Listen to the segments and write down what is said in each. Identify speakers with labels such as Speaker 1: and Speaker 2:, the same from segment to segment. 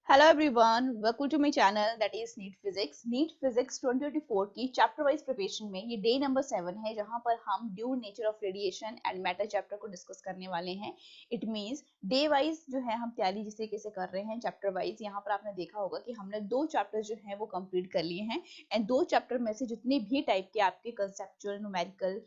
Speaker 1: Hello everyone, welcome to my channel that is NEET physics. NEET physics 2024 की chapter wise preparation में ये day number 7 है, जहां पर हम due nature of radiation and matter chapter को डिस्कस करने वाले हैं। इट मींस डे वाइज जो है हम तैयारी जिस तरीके से कर रहे हैं चैप्टर वाइज। यहाँ पर आपने देखा होगा कि हमने 2 चैप्टर जो है वो कंप्लीट कर लिए हैं एंड 2 चैप्टर में से जितने भी टाइप के आपके conceptual, numerical,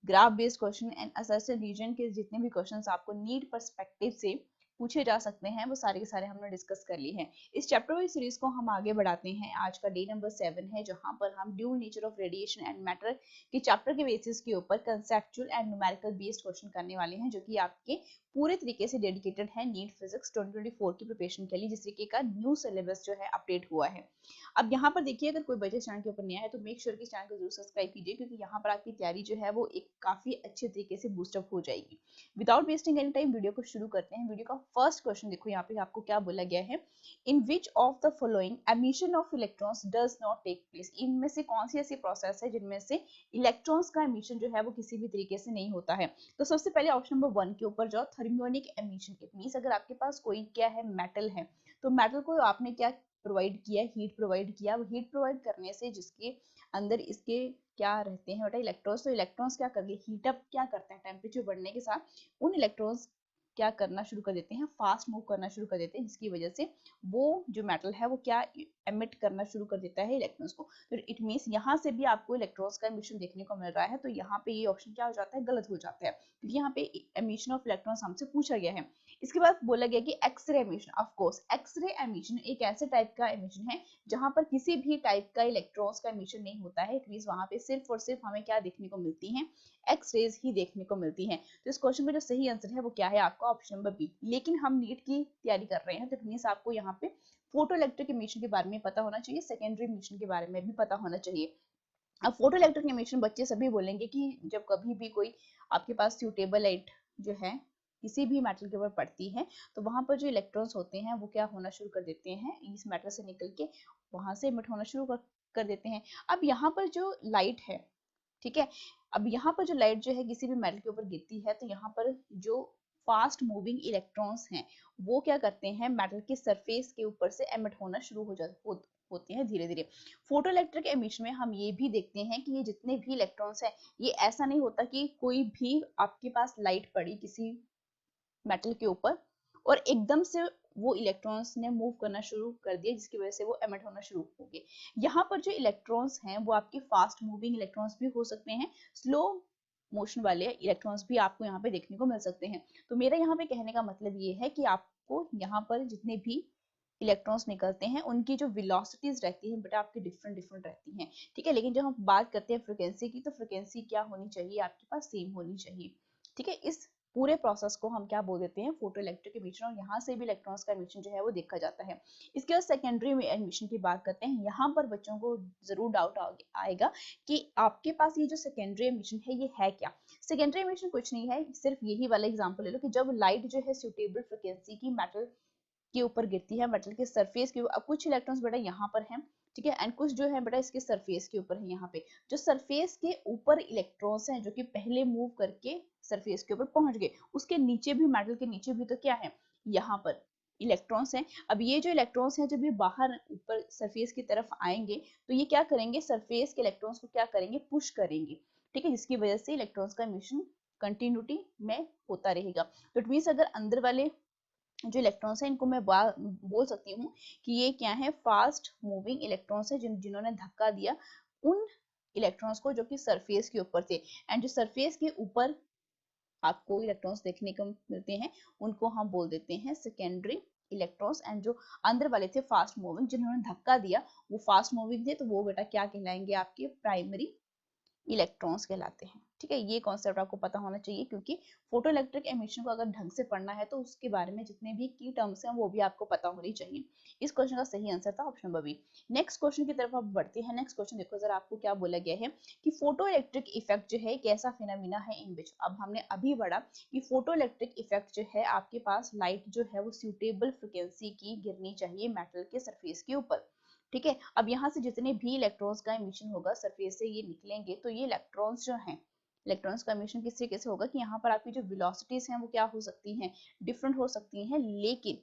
Speaker 1: graph based question and assertion reason के जितने भी क्वेश्चंस आपको नीट पर्सपेक्टिव से पूछे जा सकते हैं, वो सारे के सारे हमने डिस्कस कर लिए हैं। इस चैप्टर वाइज सीरीज को हम आगे बढ़ाते हैं। आज का डे नंबर 7 है, जहां पर हम due nature of radiation and matter के चैप्टर के बेसिस के ऊपर conceptual and numerical based question करने वाले हैं, जो कि आपके पूरे तरीके से डेडिकेटेड है नीट फिजिक्स 2024 की प्रिपरेशन के लिए, जिस तरीके का न्यू सिलेबस जो है अपडेट हुआ है। अब यहाँ पर देखिए, अगर कोई बच्चे चैनल के ऊपर नया है तो मेक श्योर कि चैनल को जरूर सब्सक्राइब कीजिए, क्योंकि यहाँ पर आपकी तैयारी जो है वो एक काफी अच्छे तरीके से बूस्टअप हो जाएगी। Without wasting any time video को शुरू करते हैं। वीडियो का फर्स्ट क्वेश्चन देखो, यहाँ पे आपको क्या बोला गया है। In which of the following emission of electrons does not take place. इनमें से कौन सी ऐसी प्रोसेस है जिनमें से इलेक्ट्रॉन्स का एमिशन जो है वो किसी भी तरीके से नहीं होता है। तो सबसे पहले ऑप्शन नंबर 1 के ऊपर जाओ, थर्मियोनिक एमिशन। इट मींस अगर आपके पास कोई क्या है, मेटल है, तो मेटल को आपने क्या प्रोवाइड किया, हीट प्रोवाइड किया। वो हीट प्रोवाइड करने से जिसके अंदर इसके क्या रहते हैं बेटा, इलेक्ट्रॉन्स। तो इलेक्ट्रॉन्स क्या करते हैं, हीट अप क्या करते हैं, टेम्परेचर बढ़ने के साथ उन इलेक्ट्रॉन्स क्या करना शुरू कर देते हैं, फास्ट मूव करना शुरू कर देते हैं, जिसकी वजह से वो जो मेटल है वो क्या एमिट करना शुरू कर देता है, इलेक्ट्रॉन्स को। तो इट मींस यहाँ से भी आपको इलेक्ट्रॉन्स का एमिशन देखने को मिल रहा है। तो यहाँ पे ये ऑप्शन क्या हो जाता है, गलत हो जाता है, क्योंकि यहाँ पे एमिशन ऑफ इलेक्ट्रॉन्स हमसे पूछा गया है। इसके बाद बोला गया कि X-ray emission. Of course X-ray emission एक ऐसे टाइप का एमिशन है जहां पर किसी भी टाइप का इलेक्ट्रॉन्स का एमिशन नहीं होता है। इट मींस वहां पे सिर्फ और सिर्फ हमें क्या देखने को मिलती है, एक्स रेज ही देखने को मिलती हैं। तो इस क्वेश्चन का जो सही आंसर है वो क्या है, आपका ऑप्शन नंबर बी। लेकिन हम नीट की तैयारी कर रहे हैं, तो इट मींस आपको यहाँ पे फोटो इलेक्ट्रिक एमिशन के बारे में पता होना चाहिए, सेकेंडरी एमिशन के बारे में भी पता होना चाहिए। अब फोटो इलेक्ट्रिक एमिशन बच्चे सभी बोलेंगे कि जब कभी भी कोई आपके पास सूटेबल लाइट जो है किसी भी मेटल के ऊपर पड़ती है, तो वहां पर जो इलेक्ट्रॉन्स होते हैं वो क्या होना शुरू कर देते हैं, इस मेटल से निकल के वहां से एमिट होना शुरू कर देते हैं। अब यहाँ पर जो लाइट है, ठीक है, अब यहाँ पर जो लाइट जो है किसी भी मेटल के ऊपर गिरती है, तो यहाँ पर जो फास्ट मूविंग इलेक्ट्रॉन्स हैं वो क्या करते हैं, मेटल के सरफेस के ऊपर से एमिट होना शुरू होते हैं धीरे धीरे। फोटो इलेक्ट्रिक एमिशन में हम ये भी देखते हैं कि ये जितने भी इलेक्ट्रॉन्स हैं, ये ऐसा नहीं होता कि कोई भी आपके पास लाइट पड़ी किसी मेटल के ऊपर और एकदम से वो इलेक्ट्रॉन्स ने मूव करना शुरू कर दिया, जिसकी वजह से वो एमिट होना शुरू हो गए। यहाँ पर जो इलेक्ट्रॉन्स हैं वो आपके फास्ट मूविंग इलेक्ट्रॉन्स भी हो सकते हैं, स्लो मोशन वाले इलेक्ट्रॉन्स भी आपको यहाँ पे देखने को मिल सकते हैं। तो मेरा यहाँ पे कहने का मतलब ये है कि आपको यहाँ पर जितने भी इलेक्ट्रॉन्स निकलते हैं उनकी जो वेलोसिटीज रहती है बेटा आपकी डिफरेंट डिफरेंट रहती हैं, ठीक है। लेकिन जब हम बात करते हैं फ्रिक्वेंसी की, तो फ्रिक्वेंसी क्या होनी चाहिए, आपके पास सेम होनी चाहिए, ठीक है। इस पूरे प्रोसेस को हम क्या बोल देते हैं, फोटो इलेक्ट्रिक एमिशन, और यहाँ से भी इलेक्ट्रॉन्स का एमिशन जो है वो देखा जाता है। इसके बाद सेकेंडरी एमिशन की बात करते हैं। यहाँ पर बच्चों को जरूर डाउट आएगा कि आपके पास ये जो सेकेंडरी एमिशन है ये है क्या। सेकेंडरी एमिशन कुछ नहीं है, सिर्फ यही वाला एग्जांपल ले लो कि जब लाइट जो है सुटेबल फ्रिक्वेंसी की मेटल के ऊपर गिरती है, मेटल के सरफेस के ऊपर। अब कुछ इलेक्ट्रॉन्स बेटा यहाँ पर हैं, ठीक है, एंड कुछ जो है बेटा इसके सरफेस के ऊपर है। यहाँ पे जो सरफेस के ऊपर इलेक्ट्रॉन्स हैं जो कि पहले मूव करके सरफेस के ऊपर पहुंच गए, उसके नीचे भी, मेटल के नीचे भी तो क्या है, यहाँ पर इलेक्ट्रॉन्स हैं। अब ये जो इलेक्ट्रॉन्स हैं जब ये बाहर ऊपर सरफेस की तरफ आएंगे, तो ये क्या करेंगे, सरफेस के इलेक्ट्रॉन्स को क्या करेंगे, पुश करेंगे, ठीक है, जिसकी वजह से इलेक्ट्रॉन्स का एमिशन कंटिन्यूटी में होता रहेगा। तो इट मींस अगर अंदर वाले जो इलेक्ट्रॉन्स हैं इनको मैं बोल सकती हूँ कि ये क्या है, फास्ट मूविंग इलेक्ट्रॉन्स है, जिन्होंने धक्का दिया उन इलेक्ट्रॉन्स को जो कि सरफेस के ऊपर थे। एंड जो सरफेस के ऊपर आपको इलेक्ट्रॉन्स देखने को मिलते हैं उनको हम बोल देते हैं सेकेंडरी इलेक्ट्रॉन्स। एंड जो अंदर वाले थे फास्ट मूविंग, जिन्होंने धक्का दिया वो फास्ट मूविंग थे, तो वो बेटा क्या कहलाएंगे, आपके प्राइमरी इलेक्ट्रॉन्स कहलाते हैं, ठीक है। ये कॉन्सेप्ट आपको पता होना चाहिए, क्योंकि फोटो इलेक्ट्रिक एमिशन को अगर ढंग से पढ़ना है तो उसके बारे में जितने भी की टर्म्स हैं वो भी आपको पता होनी चाहिए। इस क्वेश्चन का सही आंसर था option number B. Next question की तरफ आप बढ़ते हैं। नेक्स्ट क्वेश्चन देखो जरा, आपको क्या बोला गया है कि फोटो इलेक्ट्रिक इफेक्ट जो है एक ऐसा फिनोमिना है इन विच। अब हमने अभी पढ़ा कि फोटो इलेक्ट्रिक इफेक्ट जो है आपके पास लाइट जो है वो सूटेबल फ्रिक्वेंसी की गिरनी चाहिए मेटल के सरफेस के ऊपर, ठीक है। अब यहाँ से जितने भी इलेक्ट्रॉन्स का एमिशन होगा सरफेस से ये निकलेंगे, तो ये इलेक्ट्रॉन्स जो हैं, इलेक्ट्रॉन्स का एमिशन किस तरीके से होगा कि यहाँ पर आपकी जो वेलोसिटीज हैं वो क्या हो सकती हैं, डिफरेंट हो सकती हैं। लेकिन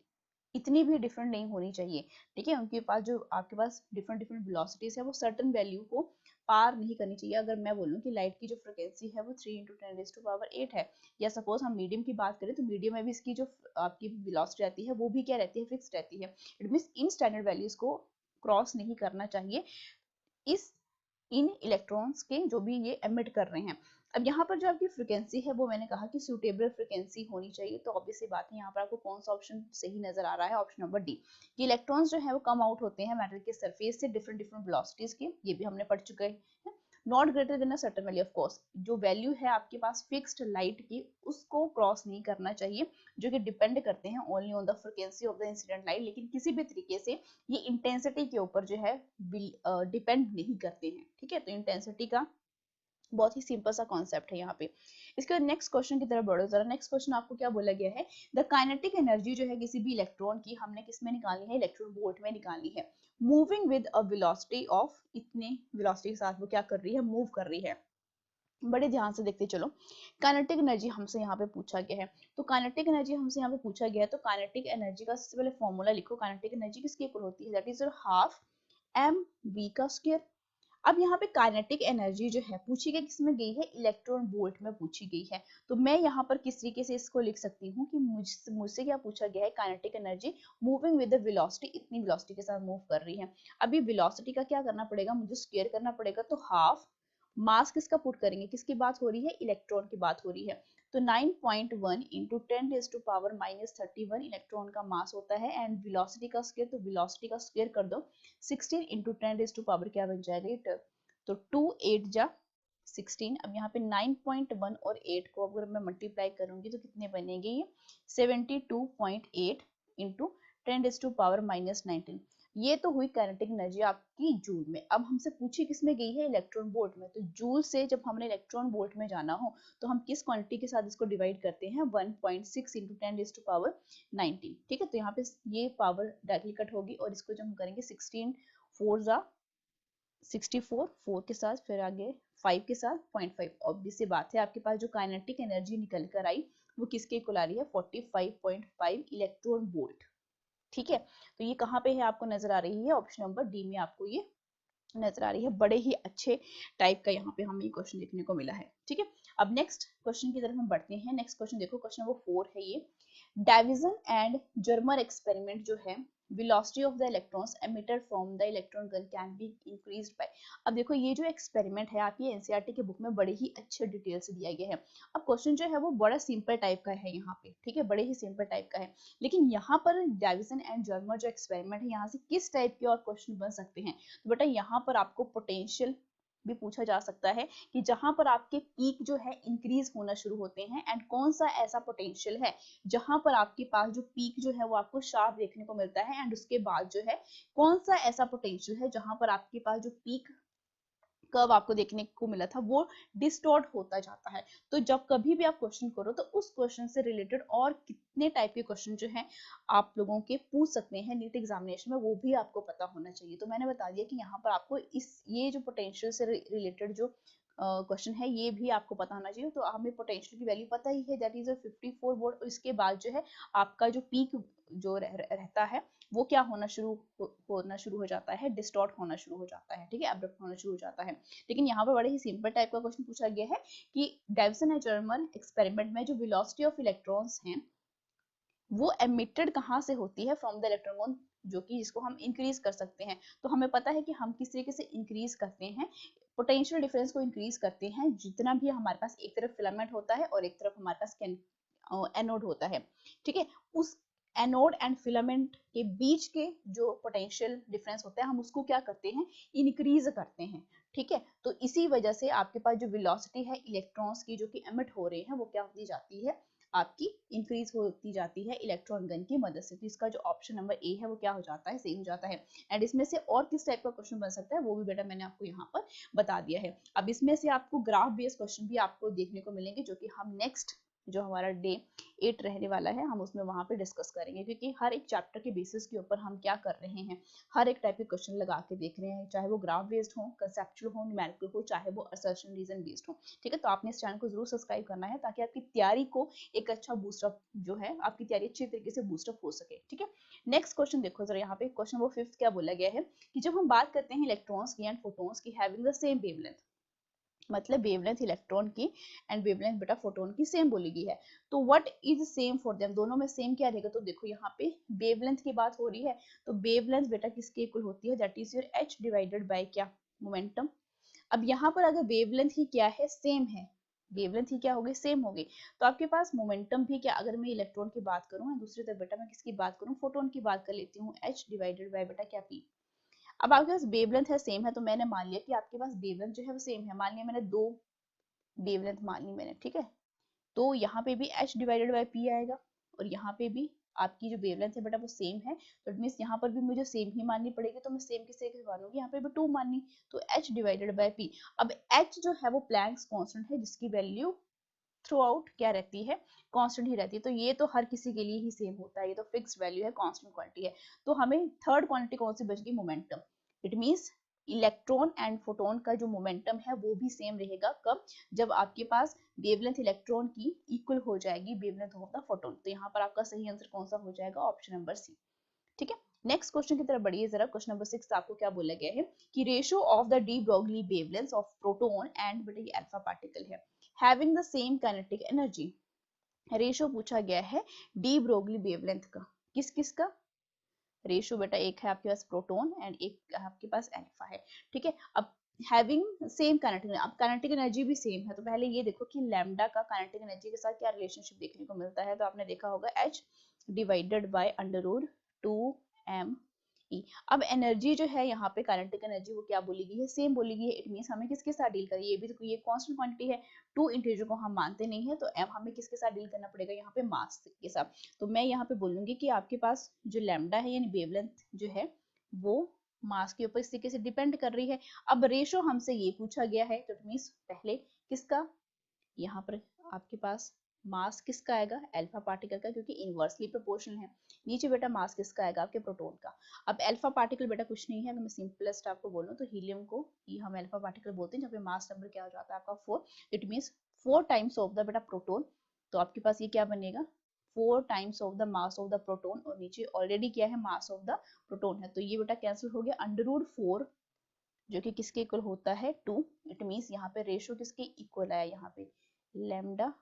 Speaker 1: इतनी भी डिफरेंट नहीं होनी चाहिए, ठीक है। उनके पास जो आपके पास डिफरेंट डिफरेंट वेलोसिटीज है वो सर्टेन वैल्यू को पार नहीं करनी चाहिए। अगर मैं बोलूँ कि लाइट की जो फ्रिक्वेंसी है वो 3 × 10⁸ है, या सपोज हम मीडियम की बात करें तो मीडियम में भी इसकी जो आपकी वेलोसिटी रहती है वो भी क्या रहती है, फिक्स रहती है। It means in standard values को क्रॉस नहीं करना चाहिए इस इन इलेक्ट्रॉन्स के जो भी ये एमिट कर रहे हैं। अब यहाँ पर जो आपकी फ्रिक्वेंसी है वो मैंने कहा कि सूटेबल फ्रिक्वेंसी होनी चाहिए, तो ऑब्वियसली बात है यहाँ पर आपको कौन सा ऑप्शन सही नजर आ रहा है, ऑप्शन नंबर डी। कि इलेक्ट्रॉन्स जो है वो कम आउट होते हैं मेटल के सरफेस से डिफरेंट डिफरेंट वेलोसिटीज के, ये भी हमने पढ़ चुके हैं। Not greater than a certain value, of course जो वैल्यू है आपके पास फिक्स्ड लाइट की उसको क्रॉस नहीं करना चाहिए, जो कि डिपेंड करते हैं only on the frequency of the incident light, लेकिन किसी भी तरीके से ये इंटेंसिटी के ऊपर जो है डिपेंड नहीं करते हैं, ठीक है। तो इंटेंसिटी का बहुत ही सिंपल सा कॉन्सेप्ट है यहाँ पे। इसके बाद नेक्स्ट क्वेश्चन की तरफ बढ़ो जरा। नेक्स्ट क्वेश्चन आपको क्या बोला गया है, द काइनेटिक एनर्जी जो है किसी भी इलेक्ट्रॉन की हमने किस में निकालनी है, इलेक्ट्रॉन वोल्ट में निकालनी है। Moving with a velocity of, इतने वेलोसिटी के साथ वो क्या कर रही है, मूव कर रही है। बड़े ध्यान से देखते चलो, काइनेटिक एनर्जी हमसे यहाँ पे पूछा गया है, तो काइनेटिक एनर्जी हमसे यहाँ पे पूछा गया है, तो काइनेटिक एनर्जी का सबसे पहले फॉर्मूला लिखो। काइनेटिक एनर्जी किसके इक्वल होती है, that is half M V का स्क्वायर। अब यहाँ पे काइनेटिक एनर्जी जो है पूछी गई किसमें गई है, इलेक्ट्रॉन वोल्ट में पूछी गई है। तो मैं यहाँ पर किस तरीके से इसको लिख सकती हूँ कि मुझसे क्या पूछा गया है, kinetic energy moving with the velocity, इतनी वेलोसिटी के साथ मूव कर रही है। अभी वेलोसिटी का क्या करना पड़ेगा, मुझे स्क्वायर करना पड़ेगा, तो हाफ मास किसका पुट करेंगे, किसकी बात हो रही है, इलेक्ट्रॉन की बात हो रही है। तो 9.1 × 10⁻⁻31 इलेक्ट्रॉन का मास होता है, एंड वेलोसिटी का स्क्वायर, तो वेलोसिटी का स्क्वायर कर दो, 16 × 10⁻, क्या बन जाएगा, तो 2 8 जा 16। अब यहाँ पे 9.1 और 8 को अगर मैं मल्टीप्लाई करूंगी तो कितने बनेंगे, ये 72.8 × 10⁻⁻19। ये तो हुई काइनेटिक एनर्जी आपकी जूल में। अब हमसे पूछी किस में गई है, इलेक्ट्रॉन वोल्ट में। तो जूल से जब हमने इलेक्ट्रॉन वोल्ट में जाना हो तो हम किस क्वांटिटी के साथ इसको डिवाइड करते हैं, 1.6 × 10⁻19, ठीक है। तो यहाँ पे ये पावर डायरेक्टली कट होगी और इसको जब हम करेंगे 16 4 जा 64, 4 के साथ फिर आगे 5 के साथ 0.5। ऑब्वियस सी बात है आपके पास जो काइनेटिक एनर्जी निकल कर आई वो किसके इक्वल आ रही है, 45.5 इलेक्ट्रॉन वोल्ट, ठीक है। तो ये कहाँ पे है आपको नजर आ रही है, ऑप्शन नंबर डी में आपको ये नजर आ रही है। बड़े ही अच्छे टाइप का यहाँ पे हमें क्वेश्चन देखने को मिला है, ठीक है। अब नेक्स्ट क्वेश्चन की तरफ हम बढ़ते हैं। नेक्स्ट क्वेश्चन देखो, क्वेश्चन नंबर 4 है ये, डाइविजन एंड जर्मर एक्सपेरिमेंट जो है, velocity of the electrons emitted from the electron gun can be increased by। अब देखो ये जो एक्सपेरिमेंट है आपकी एनसीईआरटी के बुक में बड़े ही अच्छे डिटेल से दिया गया है। अब क्वेश्चन जो है वो बड़ा सिंपल टाइप का है यहाँ पे, ठीक है, बड़े ही सिंपल टाइप का है। लेकिन यहाँ पर डाइविजन एंड जर्मर जो एक्सपेरिमेंट है यहाँ से किस टाइप के और क्वेश्चन बन सकते हैं, तो बेटा यहाँ पर आपको पोटेंशियल भी पूछा जा सकता है कि जहां पर आपके पीक जो है इंक्रीज होना शुरू होते हैं, एंड कौन सा ऐसा पोटेंशियल है जहां पर आपके पास जो पीक जो है वो आपको शार्प देखने को मिलता है, एंड उसके बाद जो है कौन सा ऐसा पोटेंशियल है जहां पर आपके पास जो पीक कर्व आपको देखने को मिला था वो डिस्टॉर्ट होता जाता है। तो जब कभी भी आप क्वेश्चन करो तो उस क्वेश्चन से रिलेटेड और कितने टाइप के क्वेश्चन जो है आप लोगों के पूछ सकते हैं नीट एग्जामिनेशन में, वो भी आपको पता होना चाहिए। तो मैंने बता दिया कि यहाँ पर आपको ये जो पोटेंशियल से रिलेटेड जो क्वेश्चन है ये भी आपको पता होना चाहिए। तो हमें पोटेंशियल की वैल्यू पता ही है, दैट इज 54 वोल्ट। इसके बाद जो है आपका जो पीक जो रहता है वो क्या होना शुरू हो जाता है, डिस्टॉर्ट होना शुरू हो जाता है, ठीक है, अब्रप्ट होना शुरू हो जाता है। लेकिन यहाँ पर बड़े ही सिंपल टाइप का क्वेश्चन पूछा गया है कि डाइविसन एंड जर्मर एक्सपेरिमेंट में जो वेलोसिटी ऑफ इलेक्ट्रॉन्स हैं वो एमिटेड कहाँ से होती है, फ्रॉम द इलेक्ट्रॉन, जो कि जिसको हम इंक्रीज कर सकते हैं। तो हमें पता है कि हम किस तरीके से इंक्रीज करते हैं, पोटेंशियल डिफरेंस को इंक्रीज करते हैं जितना भी हमारे पास एक तरफ फिलामेंट होता है और एक तरफ हमारे पास एनोड होता है, ठीक है। उस एनोड एंड फिलामेंट के बीच के जो पोटेंशियल डिफरेंस होता है हम उसको क्या करते हैं, इंक्रीज करते हैं, ठीक है। तो इसी वजह से आपके पास जो वेलोसिटी है इलेक्ट्रॉन्स की जो कि एमिट हो रहे हैं वो क्या होती जाती है, आपकी इंक्रीज होती जाती है इलेक्ट्रॉन गन की मदद से। तो इसका जो ऑप्शन नंबर ए है वो क्या हो जाता है, सही हो जाता है। एंड इसमें से और किस टाइप का क्वेश्चन बन सकता है वो भी बेटा मैंने आपको यहाँ पर बता दिया है। अब इसमें से आपको ग्राफ बेस्ड क्वेश्चन भी आपको देखने को मिलेंगे जो कि हम नेक्स्ट जो हमारा डे 8 रहने वाला है हम उसमें वहां पे डिस्कस करेंगे, क्योंकि हर एक चैप्टर के बेसिस के ऊपर हम क्या कर रहे हैं, हर एक टाइप के क्वेश्चन लगा के देख रहे हैं, चाहे वो ग्राफ बेस्ड हो, कंसेप्चुअल हो, न्यूमेरिकल हो, चाहे वो असर्शन रीजन बेस्ड हो। ठीक है, तो आपने इस चैनल को जरूर सब्सक्राइब करना है ताकि आपकी तैयारी को एक अच्छा बूस्टअप जो है, आपकी तैयारी अच्छी तरीके से बूस्टअप हो सके। ठीक है, नेक्स्ट क्वेश्चन देखो जरा, यहाँ पे क्वेश्चन नंबर 5 क्या बोला गया है कि जब हम बात करते हैं इलेक्ट्रॉन्स की एंड फोटॉन्स की हैविंग द सेम वेवलेंथ, मतलब वेवलेंथ इलेक्ट्रॉन की एंड वेवलेंथ बेटा फोटोन की सेम बोली गई है, तो what is same for them, दोनों में सेम क्या रहेगा, तो देखो यहाँ पे वेवलेंथ की बात हो रही है, तो वेवलेंथ बेटा किसके इक्वल होती है, that is your h divided bye क्या, मोमेंटम। अब यहाँ पर अगर वेवलेंथ ही क्या है, सेम है, वेवलेंथ ही क्या होगी, सेम होगी, तो आपके पास मोमेंटम भी क्या, अगर मैं इलेक्ट्रॉन की बात करूँ, दूसरी तरफ बेटा मैं किसकी बात करूँ, फोटोन की बात कर लेती हूँ, h डिवाइडेड बाय बेटा क्या p। अब आपके पास वेवलेंथ है सेम है, तो मैंने मान लिया कि आपके पास वेवलेंथ जो है वो सेम है, मान लिया मैंने दो वेवलेंथ मान ली मैंने, ठीक है, तो यहाँ पे भी h डिवाइडेड बाय p आएगा, और यहाँ पे भी आपकी जो वेवलेंथ है बेटा वो सेम है, तो इट मींस यहाँ पर भी मुझे सेम ही माननी पड़ेगी, तो मैं सेम किसे मानूंगी, यहाँ पे भी 2 माननी, तो h डिवाइडेड बाय p। अब h जो है वो प्लैंक्स कांस्टेंट है, जिसकी वैल्यू थ्रू आउट क्या रहती है, कांस्टेंट ही रहती है, तो ये तो हर किसी के लिए ही सेम होता है, ये तो फिक्स्ड वैल्यू है, कांस्टेंट क्वांटिटी है, तो हमें थर्ड क्वांटिटी कौन सी बच गई, momentum. It means electron and photon का जो मोमेंटम है वो भी सेम रहेगा, कब, जब आपके पास वेवलेंथ इलेक्ट्रॉन की इक्वल हो जाएगी वेवलेंथ ऑफ द फोटोन, तो यहाँ पर आपका सही आंसर कौन सा हो जाएगा, ऑप्शन नंबर सी। ठीक है, नेक्स्ट क्वेश्चन की तरफ बढ़िए जरा, क्वेश्चन नंबर 6 आपको क्या बोला गया है कि ratio of the de Broglie wavelength of proton and बेटा ये अल्फा पार्टिकल है having the same kinetic energy, ratio पूछा गया है डी ब्रोगली वेवलेंथ का, किस किस का रेशियो बेटा, एक है आपके पास प्रोटॉन एंड एक आपके पास अल्फा है। ठीक है, अब हैविंग सेम काइनेटिक, अब काइनेटिक एनर्जी भी सेम है, तो पहले ये देखो कि लैम्डा का काइनेटिक एनर्जी के साथ क्या रिलेशनशिप देखने को मिलता है, तो आपने देखा होगा h divided by under root 2m E. अब एनर्जी जो है यहाँ पे काइनेटिक एनर्जी वो क्या बोली गई है, सेम बोली गई है, इट मींस हमें किसके साथ डील करें, ये भी तो ये कांस्टेंट क्वांटिटी है, 2 इंटीजर को हम मानते नहीं है, तो m हमें किसके साथ डील करना पड़ेगा, यहाँ पे मास के साथ, तो मैं यहाँ पे बोलूंगी कि आपके पास जो लैम्डा है यानी वेवलेंथ जो है वो मास के ऊपर इस तरीके से डिपेंड कर रही है। अब रेशो हमसे ये पूछा गया है, तो इट मींस पहले किसका, यहाँ पर आपके पास मास किसका आएगा, अल्फा पार्टिकल का, क्योंकि इनवर्सली प्रोपोर्शनल है। नीचे बेटा मास किसका आएगा, आपके प्रोटॉन का। अब अल्फा पार्टिकल बेटा कुछ नहीं है, अगर मैं सिंपलेस्ट आपको बोलूं तो हीलियम को ही हम अल्फा पार्टिकल बोलते हैं, जहाँ पे मास नंबर क्या हो जाता है आपका 4, it means 4 times of the बेटा प्रोटॉन, तो आपके पास ये क्या बनेगा 4 times of the mass of the proton, और नीचे ऑलरेडी क्या है मास ऑफ द प्रोटॉन है, तो ये बेटा कैंसिल हो गया, अंडर रूट 4 जो कि किसके इक्वल होता है 2, इट मींस यहाँ पे रेशो किसके इक्वल आया, यहाँ पे लैम्डा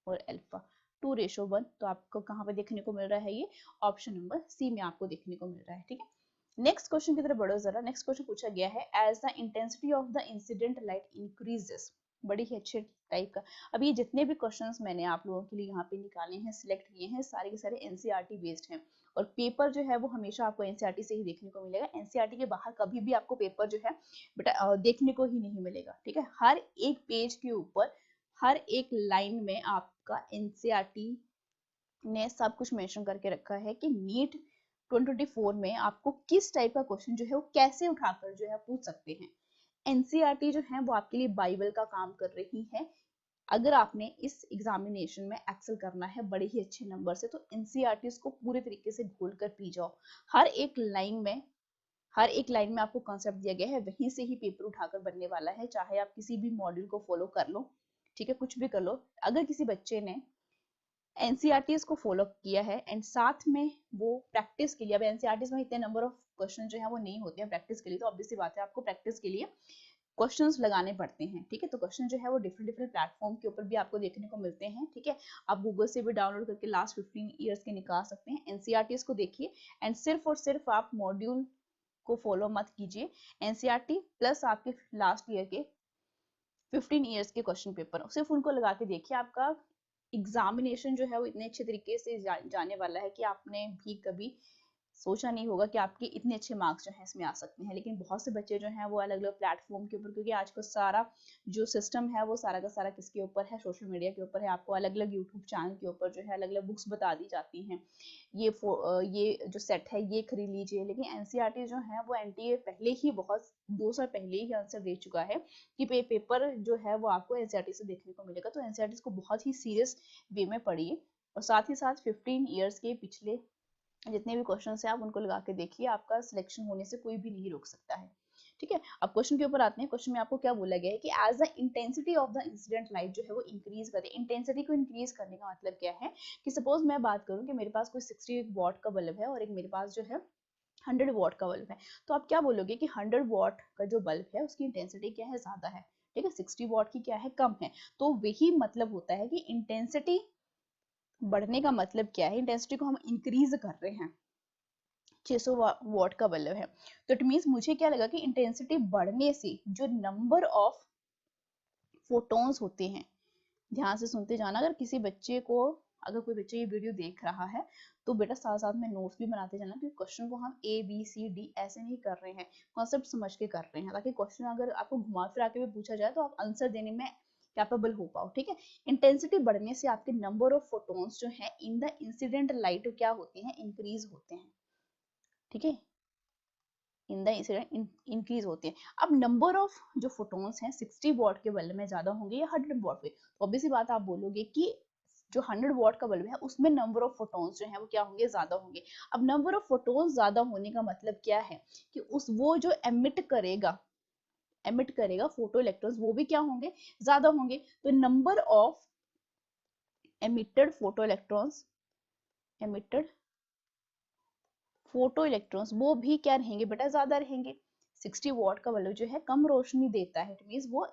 Speaker 1: और अल्फा 2:1, तो आपको कहाँ पे देखने को मिल रहा है, ये ऑप्शन नंबर सी में आपको देखने को मिल रहा है। ठीक है, नेक्स्ट क्वेश्चन की तरफ बढ़ो जरा, नेक्स्ट क्वेश्चन पूछा गया है as the intensity of the incident light increases, बड़ी ही अच्छे टाइप का। अब ये जितने भी क्वेश्चंस मैंने आप लोगों के लिए यहाँ पे निकाले हैं, सिलेक्ट किए हैं, सारे के सारे एनसीईआरटी बेस्ड हैं, और पेपर जो है वो हमेशा आपको एनसीईआरटी से ही देखने को मिलेगा, एनसीईआरटी के बाहर कभी भी आपको पेपर जो है बेटा देखने को ही नहीं मिलेगा। ठीक है, हर एक पेज के ऊपर हर एक लाइन में आपका एनसीईआरटी ने सब कुछ मेंशन करके रखा है कि नीट 2024 में आपको किस टाइप का क्वेश्चन जो है वो कैसे उठाकर जो है पूछ सकते हैं। एनसीईआरटी जो है वो आपके लिए बाइबल का काम कर रही है, अगर आपने इस एग्जामिनेशन में एक्सेल करना है बड़े ही अच्छे नंबर से, तो एनसीईआरटी को पूरे तरीके से घोल कर पी जाओ, हर एक लाइन में आपको कॉन्सेप्ट दिया गया है, वहीं से ही पेपर उठाकर बनने वाला है, चाहे आप किसी भी मॉड्यूल को फॉलो कर लो, ठीक है, कुछ भी कर लो। अगर किसी बच्चे ने एनसीईआरटी को फॉलो किया है एंड साथ में वो प्रैक्टिस के लिए, अब एनसीईआरटी में इतने नंबर ऑफ क्वेश्चन जो है वो नहीं होते हैं प्रैक्टिस के लिए, तो ऑब्वियसली बात है आपको प्रैक्टिस के लिए क्वेश्चंस लगाने पड़ते हैं। ठीक है, तो क्वेश्चन जो है वो डिफरेंट डिफरेंट प्लेटफॉर्म के ऊपर भी आपको देखने को मिलते हैं। ठीक है, आप गूगल से भी डाउनलोड करके लास्ट 15 ईयर्स के निकाल सकते हैं। एनसीईआरटी को देखिए एंड सिर्फ और सिर्फ आप मॉड्यूल को फॉलो मत कीजिए, एनसीईआरटी प्लस आपके लास्ट ईयर के 15 ईयर्स के क्वेश्चन पेपर सिर्फ उनको लगा के देखिए, आपका एग्जामिनेशन जो है वो इतने अच्छे तरीके से जाने वाला है कि आपने भी कभी सोचा नहीं होगा कि आपके इतने अच्छे मार्क्स जो हैं इसमें आ सकते हैं। लेकिन बहुत से बच्चे जो हैं वो अलग अलग प्लेटफॉर्म के ऊपर, क्योंकि आज का सारा जो सिस्टम है वो सारा का सारा किसके ऊपर है, सोशल मीडिया के ऊपर है। आपको अलग अलग यूट्यूब चैनल के ऊपर जो है अलग अलग बुक्स बता दी जाती हैं, ये जो सेट है ये खरीद लीजिए। लेकिन एनसीईआरटी जो है वो एनटीए पहले ही बहुत 2 साल पहले ही आंसर दे चुका है कि पेपर जो है वो आपको एनसीईआरटी से देखने को मिलेगा। तो एनसीईआरटी को बहुत ही सीरियस वे में पढ़िए, और साथ ही साथ 15 ईयर्स के पिछले जितने भी क्वेश्चन है आप उनको लगा के देखिए, आपका सिलेक्शन होने से कोई भी नहीं रोक सकता है। ठीक है, अब क्वेश्चन के ऊपर आते हैं। क्वेश्चन में आपको क्या बोला गया है कि as the intensity of the incident light जो है वो इंक्रीज करे। इंटेंसिटी को इंक्रीज करने का मतलब क्या है कि सपोज मैं बात करूं कि मेरे पास कोई 60 वॉट का बल्ब है और एक मेरे पास जो है 100 वॉट का बल्ब है, तो आप क्या बोलोगे कि 100 वॉट का जो बल्ब है उसकी इंटेंसिटी क्या है, ज्यादा है। ठीक है, 60 वॉट की क्या है, कम है। तो वही मतलब होता है कि इंटेंसिटी बढ़ने का मतलब क्या है, इंटेंसिटी को हम इंक्रीज कर रहे हैं। 600 वॉट का बल्ब है, तो इट मींस मुझे क्या लगा कि इंटेंसिटी बढ़ने से जो नंबर ऑफ फोटॉन्स होते हैं, ध्यान से सुनते जाना। अगर किसी बच्चे को, अगर कोई बच्चा ये वीडियो देख रहा है तो बेटा साथ साथ में नोट्स भी बनाते जाना, क्योंकि क्वेश्चन को हम ए बी सी डी ऐसे नहीं कर रहे हैं, कॉन्सेप्ट समझ के कर रहे हैं, ताकि क्वेश्चन अगर आपको घुमा फिरा के भी पूछा जाए तो आप आंसर देने में कैपेबल हो पाओ। ठीक है, इंटेंसिटी बढ़ने से आपके नंबर ऑफ फोटॉन्स जो है इन द इंसिडेंट लाइट क्या होते हैं, इंक्रीज होते हैं। ठीक है, इन द इंसिडेंट इंक्रीज होते हैं। अब नंबर ऑफ जो फोटॉन्स हैं 60 वॉट के बल्ब में ज्यादा होंगे या 100 वॉट पे, तो ऑब्वियसली बात आप बोलोगे कि जो 100 वॉट का बल्ब है उसमें नंबर ऑफ फोटॉन्स जो है वो क्या होंगे, ज्यादा होंगे। अब नंबर ऑफ फोटॉन्स ज्यादा होने का मतलब क्या है कि वो जो एमिट करेगा फोटो इलेक्ट्रॉन्स, वो भी क्या होंगे, ज्यादा होंगे। तो number of emitted photo electrons, emitted photo electrons वो भी क्या रहेंगे बेटा, ज्यादा रहेंगे। 60 वॉट का बल्ब जो है कम रोशनी देता है, इट मींस वो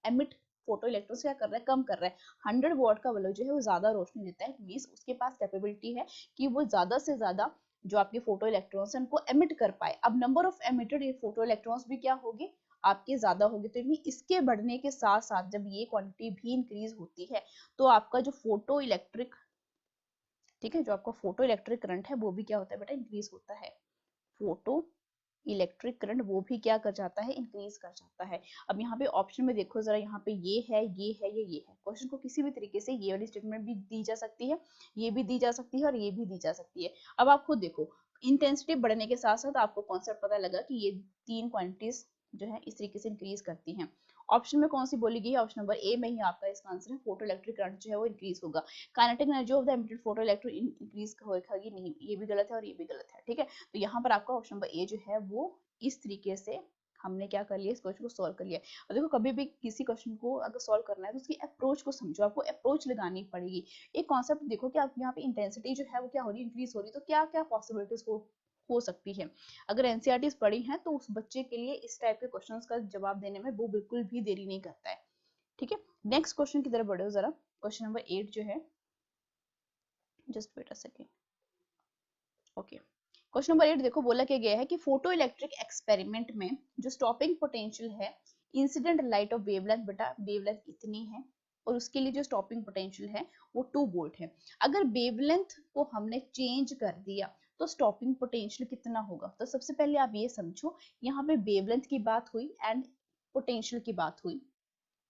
Speaker 1: एमिट फोटो इलेक्ट्रॉन्स क्या कर रहा है, कम कर रहा है। 100 वॉट का बल्ब जो है वो ज्यादा रोशनी देता है, इट मींस उसके पास कैपेबिलिटी है कि वो ज्यादा से ज्यादा जो आपके फोटो इलेक्ट्रॉन्स हैं उनको एमिट कर पाए। अब number of emitted photo electrons भी क्या होगी, आपके ज्यादा होगी। तो इसके बढ़ने के साथ साथ जब ये क्वांटिटी भी इंक्रीज होती है तो आपका जो फोटो इलेक्ट्रिक, ठीक है, जो आपका फोटो इलेक्ट्रिक करंट है वो भी क्या होता है बेटा, इंक्रीज होता है। फोटो इलेक्ट्रिक करंट वो भी क्या कर जाता है, इंक्रीज कर जाता है। अब यहाँ पे ऑप्शन में देखो जरा, यहाँ पे ये है, ये है, ये है। क्वेश्चन को किसी भी तरीके से ये वाली स्टेटमेंट भी दी जा सकती है, ये भी दी जा सकती है और ये भी दी जा सकती है। अब आप खुद देखो, इंटेंसिटी बढ़ने के साथ साथ आपको कॉन्सेप्ट पता लगा कि ये तीन क्वांटिटीज जो है इस तरीके से इंक्रीज करती हैं। ऑप्शन में कौन सी बोली गई है, ऑप्शन नंबर ए में ही आपका इसका आंसर है, फोटो इलेक्ट्रिक करंट जो है वो इंक्रीज होगा। Kinetic energy of the emitted photo electron increase होगी नहीं, ये भी गलत है और ये भी गलत है। ठीक है, तो यहाँ पर आपका ऑप्शन नंबर ए जो है वो इस तरीके से हमने क्या कर लिया, इस क्वेश्चन को सॉल्व कर लिया। और देखो कभी भी किसी क्वेश्चन को अगर सॉल्व करना है तो उसकी अप्रोच को समझो, आपको अप्रोच लगानी पड़ेगी। एक कॉन्सेप्ट देखो कि आप यहाँ पे इंटेंसिटी जो है वो क्या हो रही है, इंक्रीज हो रही है, तो क्या क्या पॉसिबिलिटीज हो सकती है। अगर एनसीईआरटीज पढ़ी हैं तो उस बच्चे के लिए इस टाइप के क्वेश्चंस का जवाब देने में वो बिल्कुल भी देरी नहीं करता है। ठीक है, नेक्स्ट क्वेश्चन की तरफ बढ़ो जरा। क्वेश्चन नंबर 8 जो है, just wait a second. Okay, question number 8 देखो, बोला क्या गया है कि फोटो इलेक्ट्रिक एक्सपेरिमेंट में जो स्टॉपिंग पोटेंशियल है इंसिडेंट लाइट ऑफ वेवलेंथ, बेटा वेवलेंथ इतनी है और उसके लिए जो स्टॉपिंग पोटेंशियल है वो 2 वोल्ट है। अगर वेवलेंथ को हमने चेंज कर दिया तो स्टॉपिंग पोटेंशियल कितना होगा। तो सबसे पहले आप ये समझो, यहाँ पे वेवलेंथ की बात हुई एंड पोटेंशियल की बात हुई,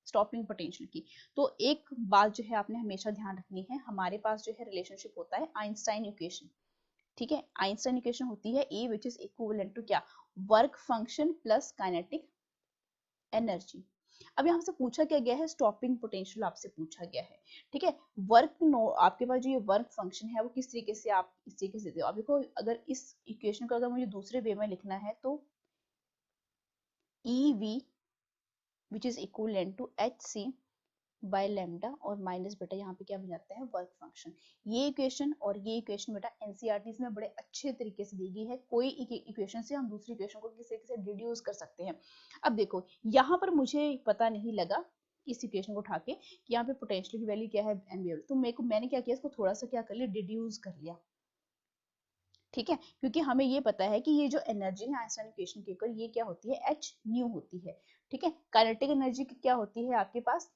Speaker 1: स्टॉपिंग पोटेंशियल की। तो एक बात जो है आपने हमेशा ध्यान रखनी है, हमारे पास जो है रिलेशनशिप होता है आइंस्टाइन इक्वेशन। ठीक है, आइंस्टाइन इक्वेशन होती है E which is equivalent to क्या, work function plus kinetic energy. अब यहाँ से पूछा क्या गया है, स्टॉपिंग पोटेंशियल आपसे पूछा गया है। ठीक है, आपके पास जो ये वर्क फंक्शन है वो किस तरीके से आप इस तरीके से देखो। अब देखो अगर इस इक्वेशन को अगर मुझे दूसरे वे में लिखना है तो EV which is equivalent to HC by lambda और माइनस बेटा यहाँ पे क्या बन जाता है, वर्क फंक्शन। ये इक्वेशन और ये इक्वेशन बेटा एनसीईआरटी में बड़े अच्छे तरीके से दी गई है। कोई इक्वेशन से हम दूसरी इक्वेशन को किसी तरीके से डिड्यूस कर सकते हैं। अब देखो यहाँ पर मुझे पता नहीं लगा इस इक्वेशन को उठा के कि यहाँ पे पोटेंशियल की वैल्यू क्या है एनबीएल, तो मैंने क्या किया, इसको थोड़ा सा क्या कर लिया, डिड्यूस कर लिया। ठीक है, क्योंकि हमें ये पता है कि ये जो एनर्जी है आइंस्टाइन इक्वेशन के ऊपर ये क्या होती है, एच न्यू होती है। ठीक है, काइनेटिक एनर्जी क्या होती है आपके पास,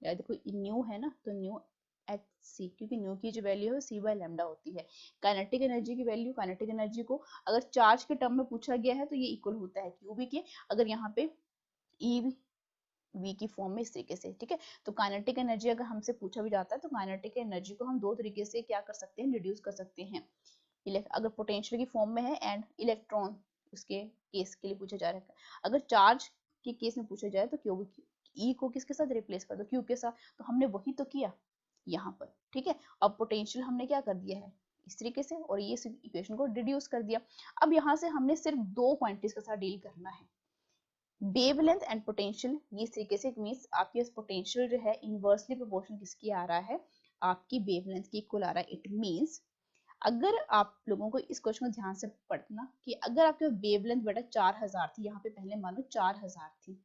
Speaker 1: यार देखो न्यू है ना, तो न्यू एच सी, क्योंकि न्यू की जो वैल्यू है सी बाय लैम्डा होती है। काइनेटिक एनर्जी की वैल्यू, काइनेटिक एनर्जी को अगर चार्ज के टर्म में पूछा गया है तो ये इक्वल होता है क्यू बी के, अगर यहाँ पे ई वी की फॉर्म में इस तरीके से, ठीक है। तो काइनेटिक एनर्जी अगर हमसे पूछा भी जाता है तो काइनेटिक एनर्जी को हम दो तरीके से क्या कर सकते हैं, रिड्यूस कर सकते हैं। अगर पोटेंशियल की फॉर्म में है एंड इलेक्ट्रॉन उसके केस के लिए पूछा जा रहा है। अगर चार्ज के केस में पूछा जाए तो क्यू ई को किसके साथ रिप्लेस कर दो, क्यू के साथ। तो हमने वही तो किया यहाँ पर, ठीक है। अब पोटेंशियल हमने क्या कर दिया है इस तरीके से, और ये इक्वेशन को रिड्यूस कर दिया। अब यहाँ से हमने सिर्फ दो क्वांटिटीज के साथ डील करना है, वेवलेंथ एंड पोटेंशियल। ये इस तरीके से मींस आपके पोटेंशियल जो है इनवर्सली प्रोपोर्शनल किसकी आ रहा है, आपकी वेवलेंथ की इक्वल आ रहा है। इट मींस अगर आप लोगों को इस क्वेश्चन को ध्यान से पढ़ना कि अगर आपके वेवलेंथ बेटा 4000 थी, यहाँ पे पहले मानो 4000 थी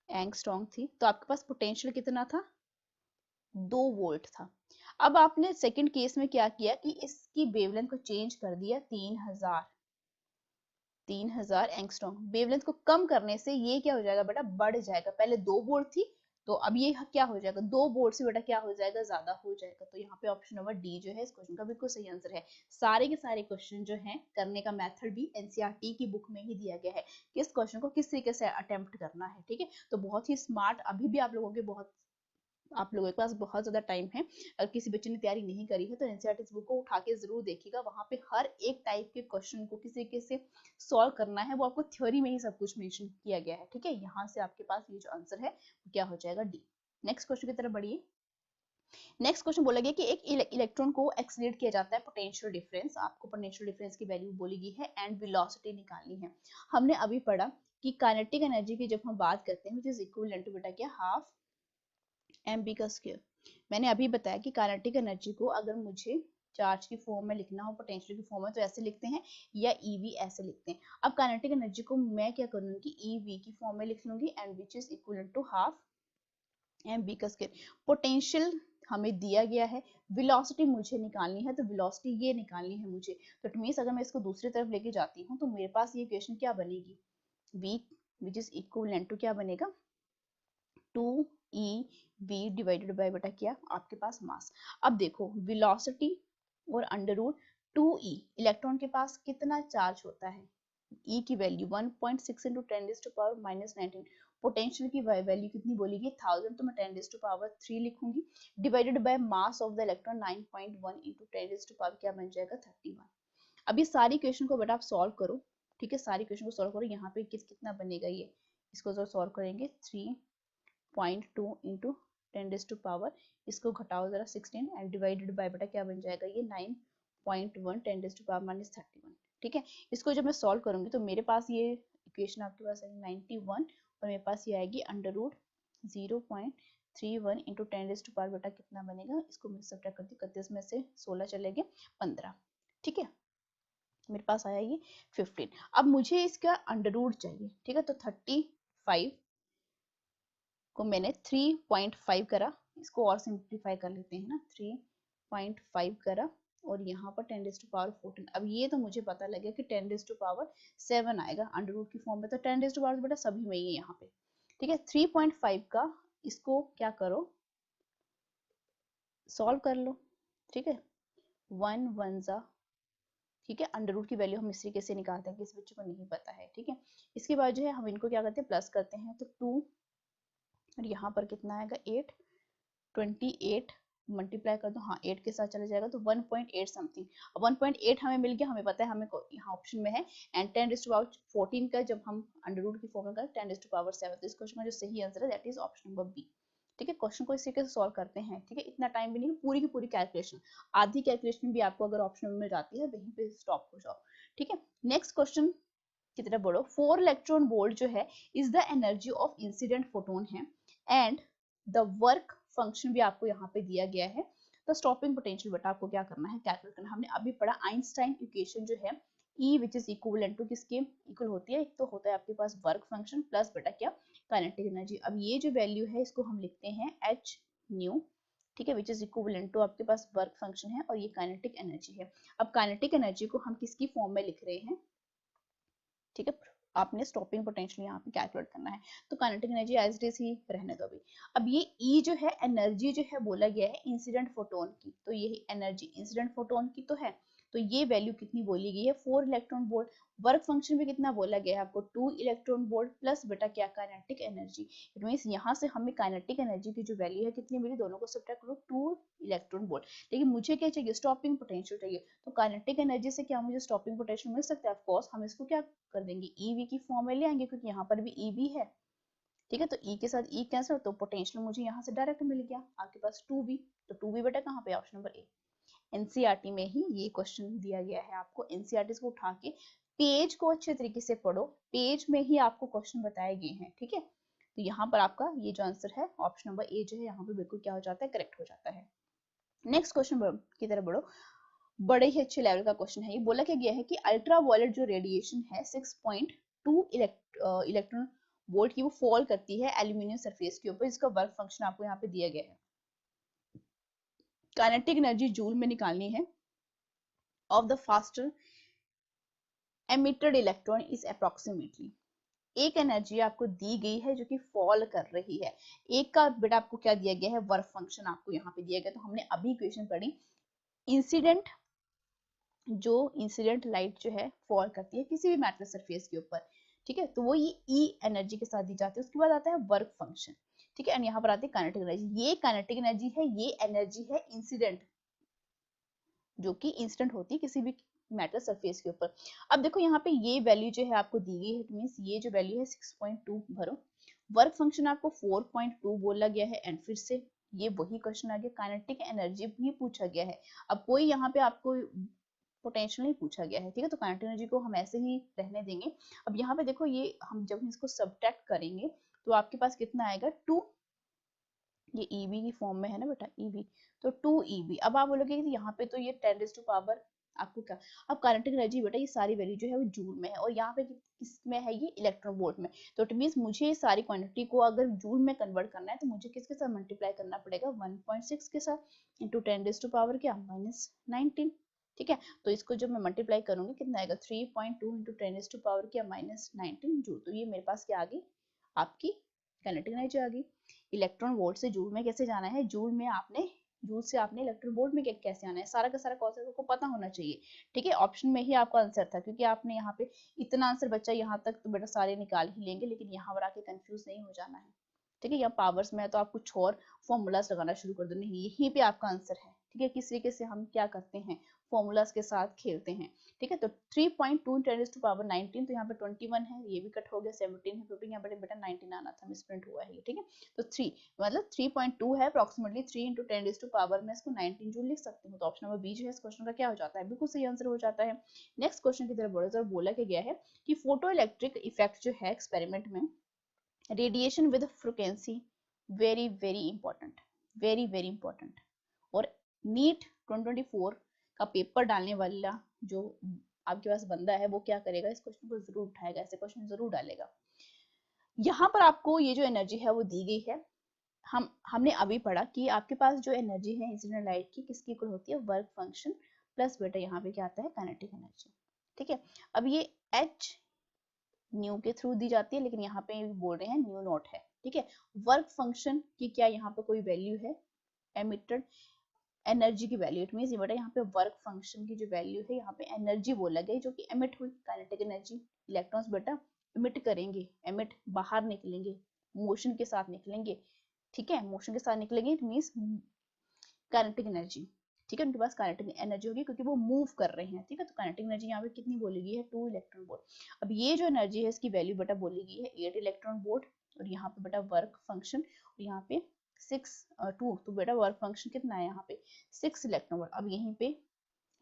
Speaker 1: एंगस्ट्रॉम थी, तो आपके पास पोटेंशियल कितना था, 2 वोल्ट था। अब आपने सेकंड केस में क्या किया कि इसकी वेवलेंथ को चेंज कर दिया 3000 एंगस्ट्रॉम। वेवलेंथ को कम करने से ये क्या हो जाएगा बेटा, बढ़ जाएगा। पहले 2 वोल्ट थी तो अब ये क्या हो जाएगा, 2 वोल्ट से बेटा क्या हो जाएगा, ज्यादा हो जाएगा। तो यहाँ पे ऑप्शन नंबर डी जो है इस क्वेश्चन का बिल्कुल सही आंसर है। सारे के सारे क्वेश्चन जो हैं करने का मेथड भी एनसीईआरटी की बुक में ही दिया गया है कि इस क्वेश्चन को किस तरीके से अटेम्प्ट करना है, ठीक है। तो बहुत ही स्मार्ट, अभी भी आप लोगों के आप लोगों के पास बहुत ज्यादा टाइम है। अगर किसी बच्चे ने तैयारी नहीं करी है तो एनसीईआरटी बुक को उठा के जरूर देखिएगा, वहां पे हर एक टाइप के क्वेश्चन को किस तरीके से सॉल्व करना है वो आपको थ्योरी में ही सब कुछ मेंशन किया गया है, ठीक है। यहाँ से आपके पास ये जो आंसर है वो क्या हो जाएगा, डी। नेक्स्ट क्वेश्चन की तरफ बढ़िए। नेक्स्ट क्वेश्चन बोला गया कि एक इलेक्ट्रॉन को एक्सीलरेट किया जाता है, पोटेंशियल डिफरेंस, आपको पोटेंशियल डिफरेंस की वैल्यू बोली गई है एंड वेलोसिटी निकालनी है। हमने अभी पढ़ा कि काइनेटिक एनर्जी की जब हम बात करते हैं व्हिच इज इक्विवेलेंट टू बेटा क्या, हाफ mb का स्क्वायर। मैंने अभी बताया कि काइनेटिक एनर्जी को अगर मुझे चार्ज की फॉर्म में लिखना हो, पोटेंशियल की फॉर्म में, तो ऐसे लिखते हैं या ईवी ऐसे लिखते हैं। अब काइनेटिक एनर्जी को मैं क्या करूंगी, ईवी की फॉर्म में लिख लूंगी and which is equivalent to half mb का स्क्वायर। पोटेंशियल हमें दिया गया है, वेलोसिटी मुझे निकालनी है, तो वेलोसिटी ये निकालनी है मुझे। तो इट मींस अगर मैं इसको दूसरी तरफ लेके जाती हूँ तो मेरे पास ये इक्वेशन क्या बनेगी, v which is equivalent to क्या बनेगा, 2ev डिवाइडेड बाय बेटा क्या आपके पास मास। अब देखो वेलोसिटी और अंडर रूट 2e, इलेक्ट्रॉन के पास कितना चार्ज होता है, e की वैल्यू 1.6 इंटू 10⁻⁻19। पोटेंशियल की वैल्यू कितनी बोलेगी 1000, तो मैं 10⁻3 लिखूंगी divided by mass of the electron 9.1 into 10⁻, क्या बन जाएगा 31। अब ये सारी क्वेश्चन को बेटा आप सॉल्व करो, ठीक है। सारी क्वेश्चन को सॉल्व करो, यहाँ पे कितना बनेगा, ये इसको जो सॉल्व करेंगे 3.2 इंटू 10⁻, इसको घटाओ जरा 16 एंड डिवाइडेड बाय बेटा क्या बन जाएगा ये 9.1 10⁻31, ठीक है। इसको जब मैं सॉल्व करूंगी तो मेरे पास ये इक्वेशन आपके पास है 91 और मेरे पास ये आएगी अंडर रूट 0.31 इंटू 10⁻, बेटा कितना बनेगा, इसको मैं सब्ट्रैक्ट करती हूँ, 31 में से 16 चले गए 15, ठीक है। मेरे पास आया ये 15। अब मुझे इसका अंडर रूट चाहिए, ठीक है। तो 35 को मैंने 3.5 करा, इसको और सिंप्लीफाई कर लेते हैं ना, 3.5 करा और यहाँ पर 10⁻14। अब ये तो मुझे पता लगे कि 10⁻7 आएगा अंडर रूट की फॉर्म में, तो 10⁻, बेटा सभी में ही है यहाँ पे, ठीक है। 3.5 का इसको क्या करो, सॉल्व कर लो, ठीक है। 1 1 जा, ठीक है। अंडर रूट की वैल्यू हम इस तरीके से निकालते हैं कि इस बच्चे को नहीं पता है, ठीक है। इसके बाद जो है हम इनको क्या करते हैं, प्लस करते हैं, तो 2 और यहाँ पर कितना आएगा 8, 28 मल्टीप्लाई कर दो, हाँ 8 के साथ चला जाएगा तो 1.8 समथिंग। अब 1.8 हमें मिल गया, हमें पता है, हमें यहाँ ऑप्शन में है एंड 10⁻14 का जब हम अंडर रूट की फॉर्म में करते हैं 10⁻7, तो इस क्वेश्चन का जो सही आंसर है that is option number B, ठीक है। क्वेश्चन को इस तरीके से सॉल्व करते हैं, ठीक है। इतना टाइम भी नहीं, पूरी की पूरी कैलकुलेशन, आधी कैलकुलेशन भी आपको अगर ऑप्शन में मिल जाती है वहीं पे स्टॉप हो जाओ, ठीक है। नेक्स्ट क्वेश्चन की तरफ बढ़ो। 4 इलेक्ट्रॉन वोल्ट जो है is the energy of incident photon है एंड द वर्क फंक्शन भी आपको यहाँ पे दिया गया है। तो स्टॉपिंग पोटेंशियल बेटा आपको क्या करना है, कैलकुलेट करना। हमने अभी पढ़ा आइंस्टाइन इक्वेशन जो है E which is equivalent to किसके इक्वल होती है, एक तो होता है आपके पास वर्क फंक्शन प्लस बेटा क्या काइनेटिक एनर्जी। अब ये जो वैल्यू है इसको हम लिखते हैं h न्यू, ठीक है, विच इज इक्विवेलेंट टू आपके पास वर्क फंक्शन है और ये काइनेटिक एनर्जी है। अब काइनेटिक एनर्जी को हम किसकी फॉर्म में लिख रहे हैं, ठीक है, आपने स्टॉपिंग पोटेंशियल यहाँ पे कैलकुलेट करना है। तो kinetic energy as it is ही रहने दो अभी। अब ये ई जो है एनर्जी जो है बोला गया है इंसिडेंट फोटोन की, तो ये एनर्जी इंसिडेंट फोटोन की तो है, तो ये वैल्यू कितनी बोली गई है 4 इलेक्ट्रॉन वोल्ट। वर्क फंक्शन भी कितना बोला गया है आपको 2 इलेक्ट्रॉन वोल्ट प्लस बेटा क्या काइनेटिक एनर्जी। इट मींस यहाँ से हमें काइनेटिक एनर्जी की जो वैल्यू है कितनी मिली, दोनों को सब्ट्रैक्ट करो 2 इलेक्ट्रॉन वोल्ट। लेकिन मुझे क्या चाहिए, स्टॉपिंग पोटेंशियल चाहिए। तो काइनेटिक एनर्जी से क्या मुझे स्टॉपिंग पोटेंशियल मिल सकता है, ऑफ कोर्स हम इसको क्या कर देंगे ईवी की फॉर्म में ले आएंगे, क्योंकि यहाँ पर भी ईवी है। ठीक है, तो ई के साथ ई कैंसिल, तो पोटेंशियल मुझे यहाँ से डायरेक्ट मिल गया, आपके पास 2v। तो 2v बेटा कहाँ पे, ऑप्शन नंबर ए। एनसीईआरटी में ही ये क्वेश्चन दिया गया है आपको। एनसीईआरटी को उठा के पेज को अच्छे तरीके से पढ़ो, पेज में ही आपको क्वेश्चन बताए गए हैं। ठीक है, तो यहाँ पर आपका ये जो आंसर है ऑप्शन नंबर ए जो है यहाँ पे बिल्कुल क्या हो जाता है, करेक्ट हो जाता है। नेक्स्ट क्वेश्चन की तरफ बढ़ो, बड़े ही अच्छे लेवल का क्वेश्चन है। ये बोला क्या गया है कि अल्ट्रा वायलेट जो रेडिएशन है 6.2 इलेक्ट्रॉन वोल्ट की वो फॉल करती है एल्यूमिनियम सरफेस के ऊपर। इसका वर्क फंक्शन आपको यहाँ पे दिया गया है। काइनेटिक एनर्जी जूल में निकालनी है of the faster emitted electron is approximately. एक एनर्जी आपको दी गई है जो कि फॉल कर रही है, एक का बेटा आपको क्या दिया गया है, वर्क फंक्शन आपको यहाँ पे दिया गया। तो हमने अभी इक्वेशन पढ़ी, इंसिडेंट लाइट जो है फॉल करती है किसी भी मेटल सरफेस के ऊपर। ठीक है, तो वो ये ई एनर्जी के साथ दी जाती है। उसके बाद आता है वर्क फंक्शन। ठीक है, एंड यहाँ पर आती है काइनेटिक एनर्जी। ये काइनेटिक एनर्जी है, ये एनर्जी है इंसिडेंट, जो कि इंस्टेंट होती है किसी भी मेटल सरफेस के ऊपर। अब देखो यहाँ पे ये वैल्यू जो है आपको दी गई है, मींस ये जो वैल्यू है 6.2 भरो। वर्क फंक्शन आपको 4.2 बोला गया है, एंड फिर से ये वही क्वेश्चन आ गया, काइनेटिक एनर्जी भी पूछा गया है। अब कोई यहाँ पे आपको पोटेंशियल नहीं पूछा गया है। ठीक है, तो काइनेटिक एनर्जी को हम ऐसे ही रहने देंगे। अब यहाँ पे देखो ये हम जब इसको सब्ट्रैक्ट करेंगे तो आपके पास कितना आएगा 2, ये ईवी की फॉर्म में है ना बेटा ईवी, तो 2 EV। अब आप बोलोगे कि यहाँ पे तो ये 10⁻⁴ आपको क्या, अब काइनेटिक एनर्जी बेटा ये सारी वैल्यू जो है वो जूल में है, और यहाँ पे किसमें है, ये इलेक्ट्रॉन वोल्ट में। तो इट मींस मुझे ये सारी क्वांटिटी को अगर जूल में कन्वर्ट करना है तो मुझे किसके साथ मल्टीप्लाई करना पड़ेगा, 1.6 के साथ इंटू 10⁻⁻ क्या -19। ठीक है, तो इसको जब मैं मल्टीप्लाई करूंगी कितना आएगा 3.2 इंटू 10⁻⁻ क्या -19 जूल। तो ये मेरे पास क्या आ गई, आपकी काइनेटिक एनर्जी आ गई। इलेक्ट्रॉन वोल्ट से जूल में कैसे जाना है, जूल से आपने इलेक्ट्रॉन वोल्ट में कैसे आना है, सारा का सारा कॉन्सेप्ट को पता होना चाहिए। ठीक है, ऑप्शन में ही आपका आंसर था, क्योंकि आपने यहाँ पे इतना आंसर बच्चा यहाँ तक तो बेटा सारे निकाल ही लेंगे, लेकिन यहाँ पर आके कंफ्यूज नहीं हो जाना है। ठीक है, यहाँ पावर्स में है तो आप कुछ और फॉर्मूलाज लगाना शुरू कर दो, नहीं यहीं पे आपका आंसर है। ठीक है, किस तरीके से हम क्या करते हैं, फॉर्मूलाज के साथ खेलते हैं। ठीक है, तो 3.2 × 10⁻⁹ तो यहाँ पे 21 है, ये भी कट हो गया, 17 है, 15 यहाँ पे बेटा 19 आना था, मिसप्रिंट हुआ है ये। ठीक है, तो 3 मतलब 3.2 है अप्रोक्सीमेटली, 3 × 10⁻⁴ में इसको 19 जूल लिख सकते हो। तो ऑप्शन नंबर बी जो है इस क्वेश्चन का क्या हो जाता है, बिल्कुल सही आंसर हो जाता है। नेक्स्ट क्वेश्चन की तरफ बढ़ो, जरा बोला क्या गया है कि फोटो इलेक्ट्रिक इफेक्ट जो है एक्सपेरिमेंट में radiation with frequency very very important, very very important. और नीट 2024 का पेपर डालने वाला जो आपके पास बंदा है वो क्या करेगा, इस क्वेश्चन को जरूर उठाएगा, ऐसे क्वेश्चन जरूर डालेगा। यहाँ पर आपको ये जो एनर्जी है वो दी गई है, हमने अभी पढ़ा कि आपके पास जो एनर्जी है इंसिडेंट लाइट की किसकी इक्वल होती है, वर्क फंक्शन प्लस बेटा यहाँ पे क्या आता है काइनेटिक एनर्जी। ठीक है, अब ये एच न्यू के थ्रू दी जाती है, लेकिन यहाँ पे बोल रहे हैं न्यू नॉट है। ठीक है, वर्क फंक्शन की क्या यहाँ पे कोई वैल्यू है, एमिटेड एनर्जी की वैल्यू, इट मींस बेटा यहाँ पे वर्क फंक्शन की जो वैल्यू है यहाँ पे एनर्जी बोला गया जो कि एमिट हुई, काइनेटिक एनर्जी। इलेक्ट्रॉन्स बेटा एमिट करेंगे, एमिट बाहर निकलेंगे, मोशन के साथ निकलेंगे। ठीक है, मोशन के साथ निकलेंगे, इट मींस काइनेटिक एनर्जी। ठीक है, उनके पास काइनेटिक एनर्जी होगी क्योंकि वो मूव कर रहे हैं। ठीक है, तो काइनेटिक एनर्जी यहाँ पे कितनी बोली गई है, 2 इलेक्ट्रॉन वोल्ट। अब ये जो एनर्जी है इसकी वैल्यू बेटा बोली गई है 8 इलेक्ट्रॉन वोल्ट, और यहाँ पे बेटा वर्क फंक्शन, और यहाँ पे 2, तो बेटा वर्क फंक्शन कितना है यहाँ पे 6 इलेक्ट्रॉन वोल्ट। अब यहीं पे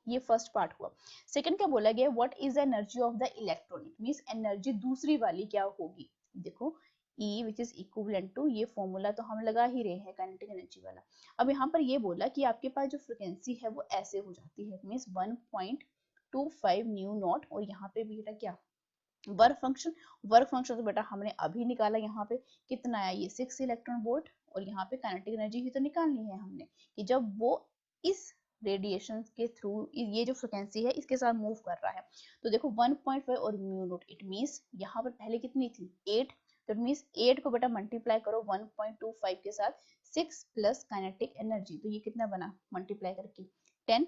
Speaker 1: ये फर्स्ट पार्ट हुआ। सेकंड क्या बोला गया, what is the energy of the electron, it means energy दूसरी वाली क्या होगी। देखो E which is equivalent to, ये फॉर्मूला तो हम लगा ही रहे हैं काइनेटिक एनर्जी वाला। अब यहाँ पर ये बोला कि आपके पास जो फ्रीक्वेंसी है वो ऐसे हो जाती है, मींस 1.25 न्यू नॉट, और यहाँ पे बेटा क्या वर्क फंक्शन तो बेटा हमने अभी निकाला, यहाँ पे कितना आया ये 6 इलेक्ट्रॉन वोल्ट, और यहाँ पे काइनेटिक एनर्जी ही तो निकालनी है हमने कि जब वो इस रेडिएशन के थ्रू ये जो फ्रिक्वेंसी है इसके साथ मूव कर रहा है। तो देखो 1.5 और म्यू नॉट, इट मींस यहाँ पर पहले कितनी थी 8, तो इट मींस 8 को बेटा मल्टीप्लाई करो 1.25 के साथ 6 प्लस काइनेटिक एनर्जी, तो ये कितना बना मल्टीप्लाई करके 10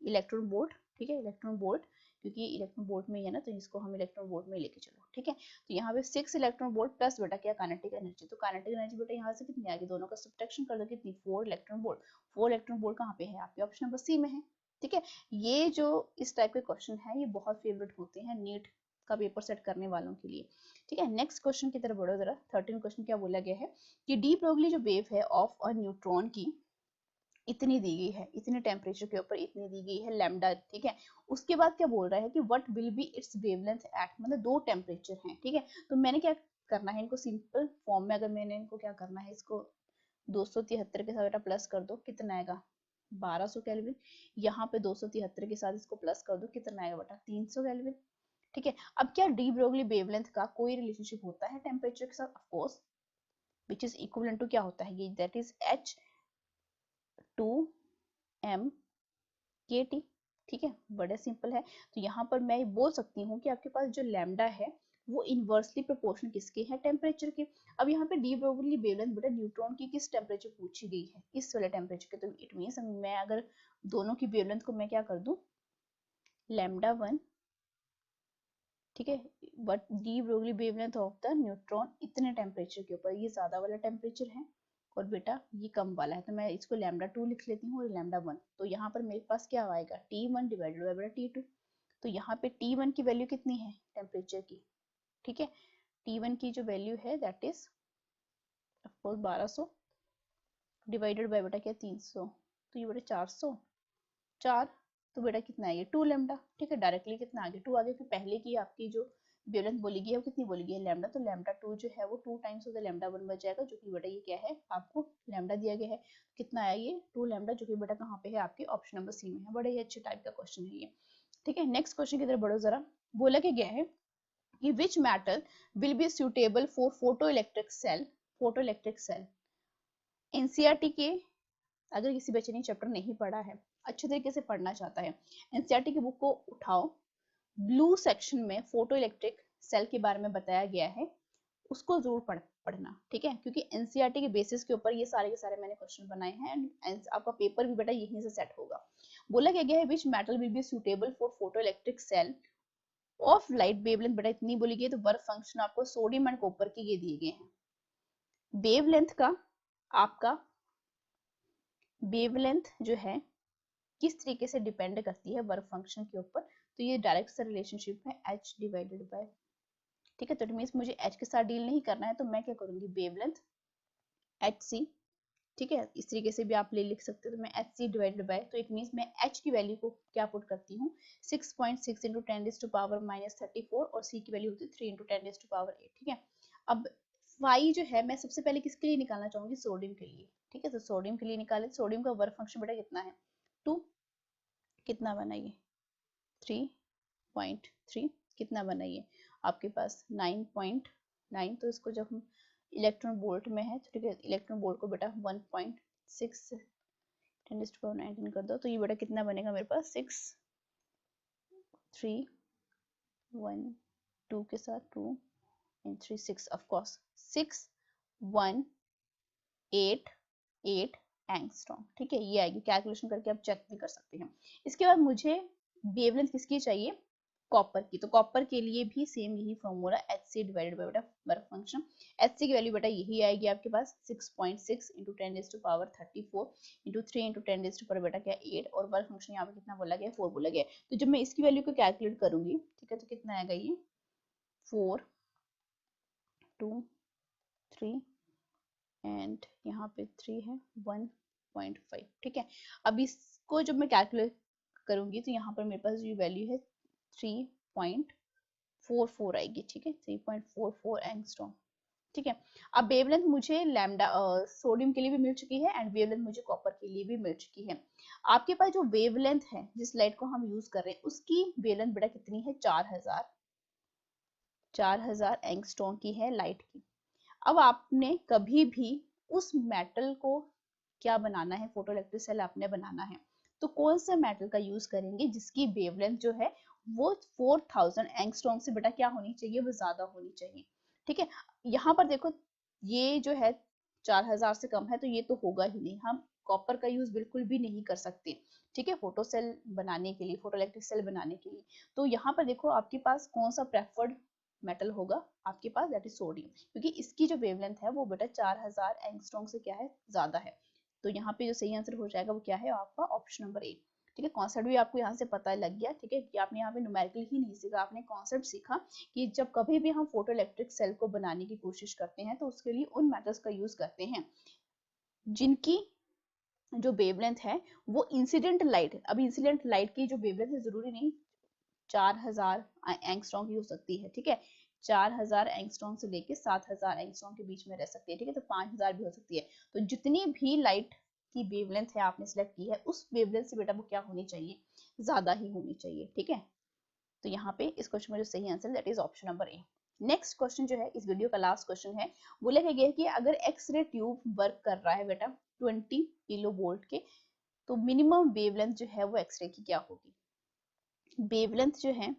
Speaker 1: इलेक्ट्रॉन वोल्ट। ठीक है, इलेक्ट्रॉन वोल्ट, क्योंकि इलेक्ट्रॉन वोल्ट में ही है ना, तो इसको हम इलेक्ट्रॉन वोल्ट में लेके चलो। ठीक है, तो यहाँ पे 6 इलेक्ट्रॉन वोल्ट प्लस बेटा क्या काइनेटिक एनर्जी, तो काइनेटिक एनर्जी बेटा यहाँ से कितनी आ गई, दोनों का सब्ट्रैक्शन कर दो, कितनी 4 इलेक्ट्रॉन वोल्ट। 4 इलेक्ट्रॉन वोल्ट कहाँ पे है आपके ऑप्शन नंबर सी में है। ठीक है, ये जो इस टाइप के क्वेश्चन है ये बहुत फेवरेट होते हैं नीट का पेपर सेट करने वालों के लिए। ठीक है, नेक्स्ट क्वेश्चन की तरफ बढ़ो जरा। 13 क्वेश्चन क्या बोला गया है कि डी ब्रोगली जो वेव है ऑफ अ न्यूट्रॉन की इतनी दी गई है, इतने टेम्परेचर के ऊपर इतनी दी गई है लैम्डा। ठीक है, उसके बाद क्या बोल रहा है कि what will be its wavelength at, मतलब दो टेम्परेचर हैं। ठीक है, तो मैंने क्या करना है इनको सिंपल फॉर्म में, अगर मैंने इनको क्या करना है, इसको 273 के साथ बेटा प्लस कर दो, कितना आएगा 1200 केल्विन। यहाँ पे 273 के साथ इसको प्लस कर दो, कितना आएगा बेटा 300 केल्विन। ठीक है, अब क्या डी ब्रोगली वेवलेंथ का कोई रिलेशनशिप होता है टेम्परेचर के साथ, of course, which is equivalent to क्या होता है ये, that is h 2m kT। ठीक है, बड़ा सिंपल है। तो यहाँ पर मैं बोल सकती हूँ कि आपके पास जो लैम्डा है वो इनवर्सली प्रोपोर्शनल किसके है, टेम्परेचर के। अब यहाँ पे डी ब्रोगली वेवलेंथ बेटा न्यूट्रॉन की किस टेम्परेचर पूछी गई है, इस वाले टेम्परेचर के, तो इट मींस मैं अगर दोनों की वेवलेंथ को मैं क्या कर दूं लैम्डा 1, ठीक है, but de Broglie wavelength of the neutron इतने टेम्परेचर के ऊपर, ये ज्यादा वाला टेम्परेचर है और बेटा ये कम वाला है, तो मैं इसको लैम्डा 2 लिख लेती हूँ और लैम्डा 1। तो यहाँ पर मेरे पास क्या आएगा T1 डिवाइडेड बाय बेटा T2। तो यहाँ पे T1 की वैल्यू कितनी है टेम्परेचर की, ठीक है, T1 की जो वैल्यू है that is of course 1200 divided by बेटा क्या 300, तो ये बेटा 400, 4, तो बेटा कितना है ये 2 लैम्डा। ठीक है, डायरेक्टली कितना आगे 2 आगे, कि पहले की आपकी जो वेवलेंथ बोली गई है वो कितनी बोली गई है लैम्डा, तो लैम्डा 2 जो है वो 2 टाइम्स ऑफ द लैम्डा 1 बच जाएगा, जो कि बेटा ये क्या है आपको लैम्डा दिया गया है, कितना आया ये 2 लैम्डा, जो कि बेटा कहाँ पे है आपके ऑप्शन नंबर सी में है। बड़े ही अच्छे टाइप का क्वेश्चन है ये। ठीक है, नेक्स्ट क्वेश्चन की तरफ बढ़ो जरा। बोला क्या गया है कि which metal will be suitable for photoelectric cell, photoelectric cell. NCERT के अगर किसी बच्चे ने चैप्टर नहीं पढ़ा है, अच्छे तरीके से पढ़ना चाहता है, एनसीईआरटी की बुक को उठाओ, ब्लू सेक्शन में फोटो इलेक्ट्रिक सेल के बारे में बताया गया है, उसको जरूर पढ़ना। ठीक है, क्योंकि एनसीईआरटी के बेसिस के ऊपर ये सारे के सारे मैंने क्वेश्चन बनाए हैं एंड आपका पेपर भी बेटा यहीं से सेट होगा। बोला क्या गया है which metal will be suitable for photoelectric cell of light wavelength, बेटा इतनी बोली गई, तो वर्क फंक्शन आपको सोडियम एंड कॉपर के ये दिए गए हैं। वेवलेंथ का आपका वेवलेंथ जो है किस तरीके से डिपेंड करती है वर्क फंक्शन के ऊपर, तो ये डायरेक्ट सा रिलेशनशिप है h डिवाइडेड बाय, ठीक है, तो इट मींस मुझे h के साथ डील नहीं करना है, तो मैं क्या करूंगी वेवलेंथ hc, ठीक है, इस तरीके से भी आप ले लिख सकते हो, तो मैं hc डिवाइडेड बाय, तो इट मींस मैं h की वैल्यू को क्या पुट करती हूँ 6.6 into 10⁻⁻34 और c की वैल्यू होती है 3 into 10⁸8। ठीक है, अब फाई जो है मैं सबसे पहले किसके लिए निकालना चाहूंगी सोडियम के लिए। ठीक है, तो सोडियम के लिए निकाले, सोडियम का वर्क फंक्शन बेटा कितना है 2, कितना बनाइए 3.3, कितना बनाइए आपके पास 9.9, तो इसको जब हम इलेक्ट्रॉन वोल्ट में है, ठीक है, इलेक्ट्रॉन वोल्ट को बेटा 1.6 10⁻19 कर दो, तो ये बेटा कितना बनेगा मेरे पास 6 3 1 2 के साथ 2 and 3 6, ऑफ कोर्स 6188 एंगस्ट्रॉम। ठीक है, ये आएगी, कैलकुलेशन करके आप चेक भी कर सकते हैं। इसके बाद मुझे वेवलेंथ किसकी चाहिए कॉपर की, तो कॉपर के लिए भी सेम यही फॉर्मूला Hc डिवाइडेड बाय बेटा वर्क फंक्शन, Hc की वैल्यू बेटा यही आएगी आपके पास 6.6 into 10⁻34 into 3 into 10⁻, बेटा क्या 8, और वर्क फंक्शन यहाँ पे कितना बोला गया 4 बोला गया। तो जब मैं इसकी वैल्यू को कैलकुलेट करूंगी, ठीक है, तो कितना आएगा ये 4 2 3 एंड यहाँ पे 3 है 1.5। ठीक है, अब इसको जब मैं कैलकुलेट करूंगी तो यहाँ पर मेरे पास ये वैल्यू है 3.44 आएगी। ठीक है, 3.44 एंगस्ट्रॉम। ठीक है, अब वेवलेंथ मुझे लैम्डा सोडियम के लिए भी मिल चुकी है एंड वेवलेंथ मुझे कॉपर के लिए भी मिल चुकी है। आपके पास जो वेवलेंथ है जिस लाइट को हम यूज कर रहे हैं उसकी वेवलेंथ बेटा कितनी है 4000 एंगस्ट्रॉम की है लाइट की। अब आपने कभी भी उस मेटल को क्या बनाना है फोटो इलेक्ट्रिक सेल आपने बनाना है, तो कौन सा मेटल का यूज करेंगे जिसकी वेवलेंथ जो है वो 4000 एंगस्ट्रॉम से बेटा क्या होनी चाहिए, वो ज्यादा होनी चाहिए। ठीक है, यहाँ पर देखो ये जो है 4000 से कम है तो ये तो होगा ही नहीं, हम कॉपर का यूज बिल्कुल भी नहीं कर सकते। ठीक है, फोटो सेल बनाने के लिए, फोटो इलेक्ट्रिक सेल बनाने के लिए। तो यहाँ पर देखो आपके पास कौन सा प्रेफर्ड मेटल होगा आपके पास, दैट इज सोडियम, क्योंकि इसकी जो वेवलेंथ है वो बेटा 4000 एंगस्ट्रॉम से क्या है, ज्यादा है। तो यहाँ पे जो सही आंसर हो जाएगा वो क्या है, आपका ऑप्शन नंबर ए। ठीक है, कॉन्सेप्ट भी आपको यहाँ से पता लग गया। ठीक है, कि आपने यहाँ पे न्यूमेरिकल ही नहीं सीखा, आपने कॉन्सेप्ट सीखा कि जब कभी भी हम फोटो इलेक्ट्रिक सेल को बनाने की कोशिश करते हैं तो उसके लिए उन मेटल्स का यूज करते हैं जिनकी जो वेवलेंथ है वो इंसिडेंट लाइट, अभी इंसिडेंट लाइट की जो वेवलेंथ है जरूरी नहीं 4000 एंगस्ट्रॉम की हो सकती है। ठीक है, 4000 एंगस्ट्रॉम से लेके 7000 एंगस्ट्रॉम के बीच में रह सकती है। ठीक है, तो 5000 भी हो सकती है। तो जितनी भी लाइट की वेवलेंथ है आपने सिलेक्ट की है उस वेवलेंथ से बेटा वो क्या होनी चाहिए, ज्यादा ही होनी चाहिए। ठीक है, तो यहाँ पे इस क्वेश्चन में जो सही answer that is option number A. Next question जो है इस वीडियो का लास्ट क्वेश्चन है, बोला गया है कि अगर एक्सरे ट्यूब वर्क कर रहा है बेटा 20 किलो वोल्ट के, तो मिनिमम वेवलेंथ जो है वो एक्सरे की क्या होगी। वेवलेंथ जो है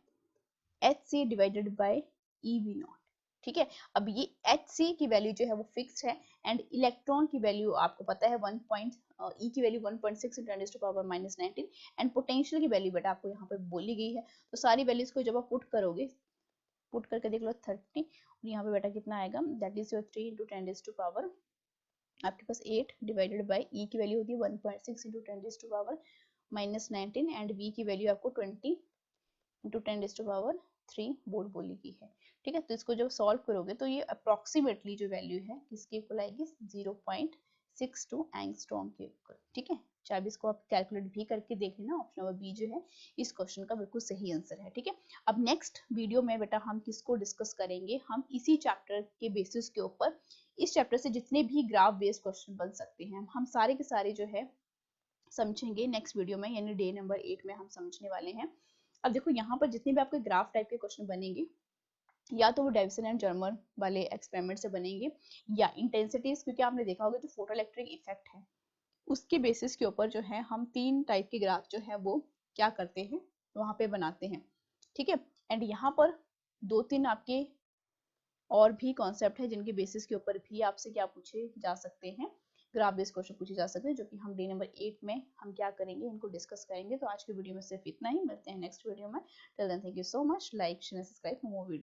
Speaker 1: HC डिवाइडेड बाय EV0। ठीक है, अब ये HC की वैल्यू जो है वो फिक्स्ड है एंड इलेक्ट्रॉन की वैल्यू आपको पता है E की वैल्यू 1.6 × 10⁻⁹ एंड पोटेंशियल की वैल्यू बेटा आपको यहाँ पे बोली गई है। तो सारी वैल्यूज को जब आप पुट करोगे, पुट करके देख लो 30 और यहाँ पे बेटा कितना आएगा, दैट इज योर 3 × 10⁻, आपके पास 8 डिवाइडेड बाय E की वैल्यू होती है 1.6 × 10⁻⁹ एंड V की वैल्यू आपको 20 × 10⁻³ वोल्ट बोली गई है। ठीक है, तो इसको जब सॉल्व करोगे तो ये अप्रोक्सीमेटली जो वैल्यू है किसके इक्वल आएगी, 0.62 एंगस्ट्रॉम के इक्वल। ठीक है, चाहे इसको आप कैलकुलेट भी करके देख लेना, ऑप्शन नंबर बी जो है इस क्वेश्चन का बिल्कुल सही आंसर है। ठीक है, अब नेक्स्ट वीडियो में बेटा हम किसको डिस्कस करेंगे, हम इसी चैप्टर के बेसिस के ऊपर, इस चैप्टर से जितने भी ग्राफ बेस्ड क्वेश्चन बन सकते हैं हम सारे के सारे जो है समझेंगे नेक्स्ट वीडियो में, यानी डे नंबर 8 में हम समझने वाले हैं। अब देखो यहाँ पर जितने भी आपके ग्राफ टाइप के क्वेश्चन बनेंगे, या तो वो डेविसन एंड जर्मर वाले एक्सपेरिमेंट से बनेंगे या इंटेंसिटीज, क्योंकि आपने देखा होगा जो फोटो इलेक्ट्रिक इफेक्ट है उसके बेसिस के ऊपर जो है हम 3 टाइप के ग्राफ जो है वो क्या करते हैं, वहां पे बनाते हैं। ठीक है, एंड यहाँ पर 2-3 आपके और भी कॉन्सेप्ट है जिनके बेसिस के ऊपर भी आपसे क्या पूछे जा सकते हैं, ग्राफ बेस्ड क्वेश्चन पूछे जा सकते हैं, जो कि हम डे नंबर 8 में हम क्या करेंगे, इनको डिस्कस करेंगे। तो आज की वीडियो में सिर्फ इतना ही, मिलते हैं नेक्स्ट वीडियो में। Till then thank you so much, like share subscribe for more video.